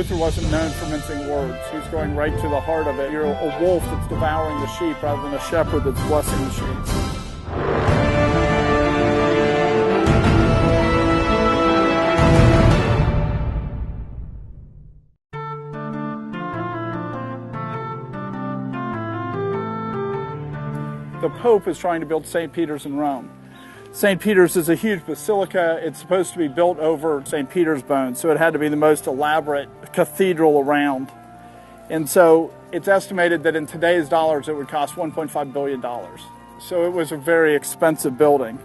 Luther wasn't known for mincing words. He's going right to the heart of it. You're a wolf that's devouring the sheep rather than a shepherd that's blessing the sheep. The Pope is trying to build St. Peter's in Rome. St. Peter's is a huge basilica. It's supposed to be built over St. Peter's bones, so it had to be the most elaborate cathedral around. And so it's estimated that in today's dollars it would cost $1.5 billion. So it was a very expensive building.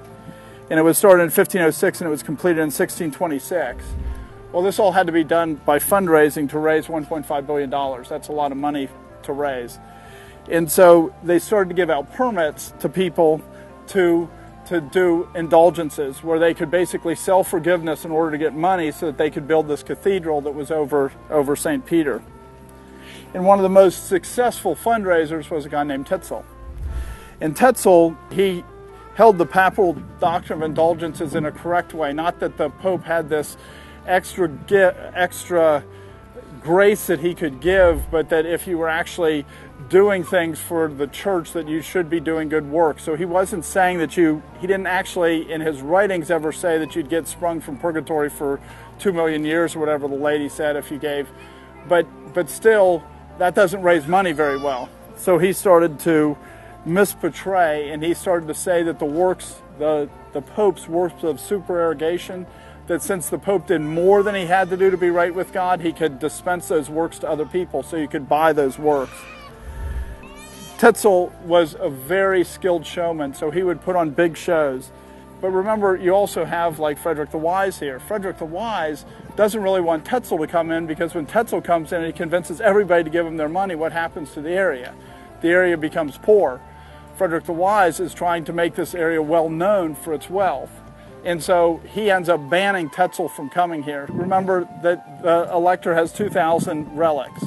And it was started in 1506 and it was completed in 1626. Well, this all had to be done by fundraising to raise $1.5 billion. That's a lot of money to raise. And so they started to give out permits to people to do indulgences where they could basically sell forgiveness in order to get money so that they could build this cathedral that was over St. Peter. And one of the most successful fundraisers was a guy named Tetzel. And Tetzel, he held the papal doctrine of indulgences in a correct way. Not that the Pope had this extra grace that he could give, but that if you were actually doing things for the church that you should be doing good work. So he wasn't saying that he didn't actually in his writings ever say that you'd get sprung from purgatory for 2 million years or whatever the lady said if you gave, but still that doesn't raise money very well. So he started to misportray and he started to say that the works, the Pope's works of supererogation, that since the Pope did more than he had to do to be right with God, he could dispense those works to other people so you could buy those works. Tetzel was a very skilled showman, so he would put on big shows. But remember, you also have like Frederick the Wise here. Frederick the Wise doesn't really want Tetzel to come in because when Tetzel comes in and he convinces everybody to give him their money, what happens to the area? The area becomes poor. Frederick the Wise is trying to make this area well known for its wealth. And so he ends up banning Tetzel from coming here. Remember that the elector has 2,000 relics.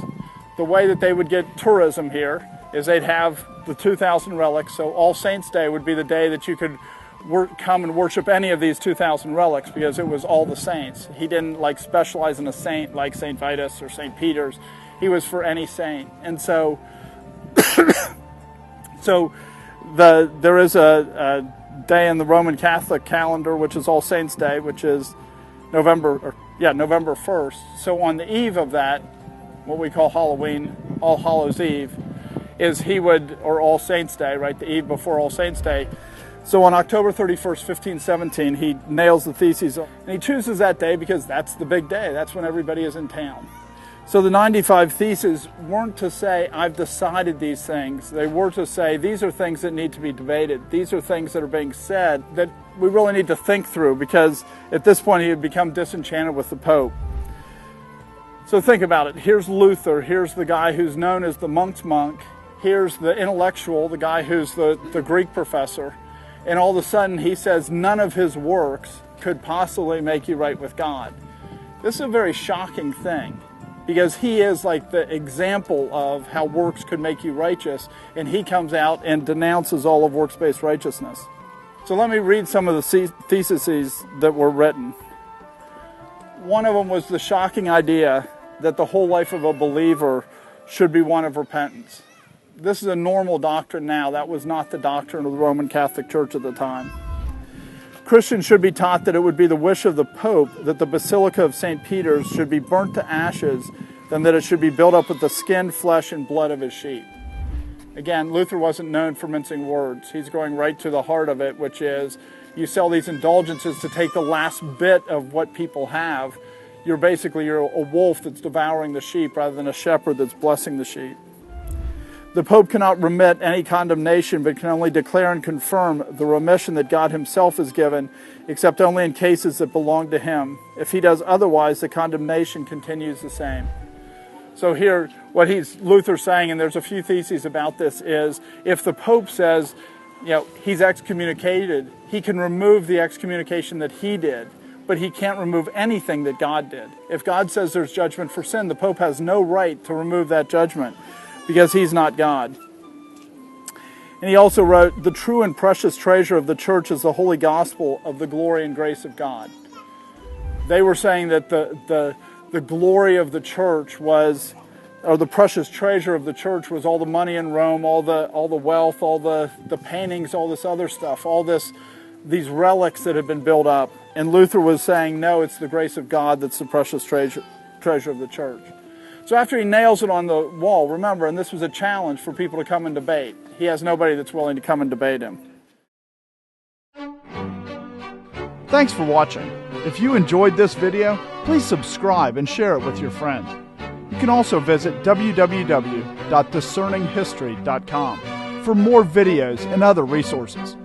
The way that they would get tourism here is they'd have the 2,000 relics, so All Saints' Day would be the day that you could come and worship any of these 2,000 relics because it was all the saints. He didn't like specialize in a saint like St. Vitus or St. Peter's. He was for any saint. And so, there is a day in the Roman Catholic calendar, which is All Saints' Day, which is November 1st. So on the eve of that, what we call Halloween, All Hallows' Eve, or All Saints' Day, right, the eve before All Saints' Day. So on October 31st, 1517, he nails the theses, and he chooses that day because that's the big day. That's when everybody is in town. So the 95 theses weren't to say, I've decided these things. They were to say, these are things that need to be debated. These are things that are being said that we really need to think through because at this point he had become disenchanted with the Pope. So think about it. Here's Luther. Here's the guy who's known as the monk's monk. Here's the intellectual, the guy who's the Greek professor. And all of a sudden he says none of his works could possibly make you right with God. This is a very shocking thing because he is like the example of how works could make you righteous, and he comes out and denounces all of works-based righteousness. So let me read some of the theses that were written. One of them was the shocking idea that the whole life of a believer should be one of repentance. This is a normal doctrine now. That was not the doctrine of the Roman Catholic Church at the time. Christians should be taught that it would be the wish of the Pope that the Basilica of St. Peter's should be burnt to ashes than that it should be built up with the skin, flesh, and blood of his sheep. Again, Luther wasn't known for mincing words. He's going right to the heart of it, which is you sell these indulgences to take the last bit of what people have. You're a wolf that's devouring the sheep rather than a shepherd that's blessing the sheep. The Pope cannot remit any condemnation, but can only declare and confirm the remission that God himself has given, except only in cases that belong to him. If he does otherwise, the condemnation continues the same. So here, what Luther's saying, and there's a few theses about this, is if the Pope says, he's excommunicated, he can remove the excommunication that he did, but he can't remove anything that God did. If God says there's judgment for sin, the Pope has no right to remove that judgment, because he's not God. And he also wrote, the true and precious treasure of the church is the holy gospel of the glory and grace of God. They were saying that the the glory of the church was, or the precious treasure of the church was all the money in Rome, all the wealth, all the paintings, all this other stuff, these relics that had been built up. And Luther was saying, no, it's the grace of God that's the precious treasure of the church. So after he nails it on the wall, remember, and this was a challenge for people to come and debate. He has nobody that's willing to come and debate him. Thanks for watching. If you enjoyed this video, please subscribe and share it with your friends. You can also visit www.discerninghistory.com for more videos and other resources.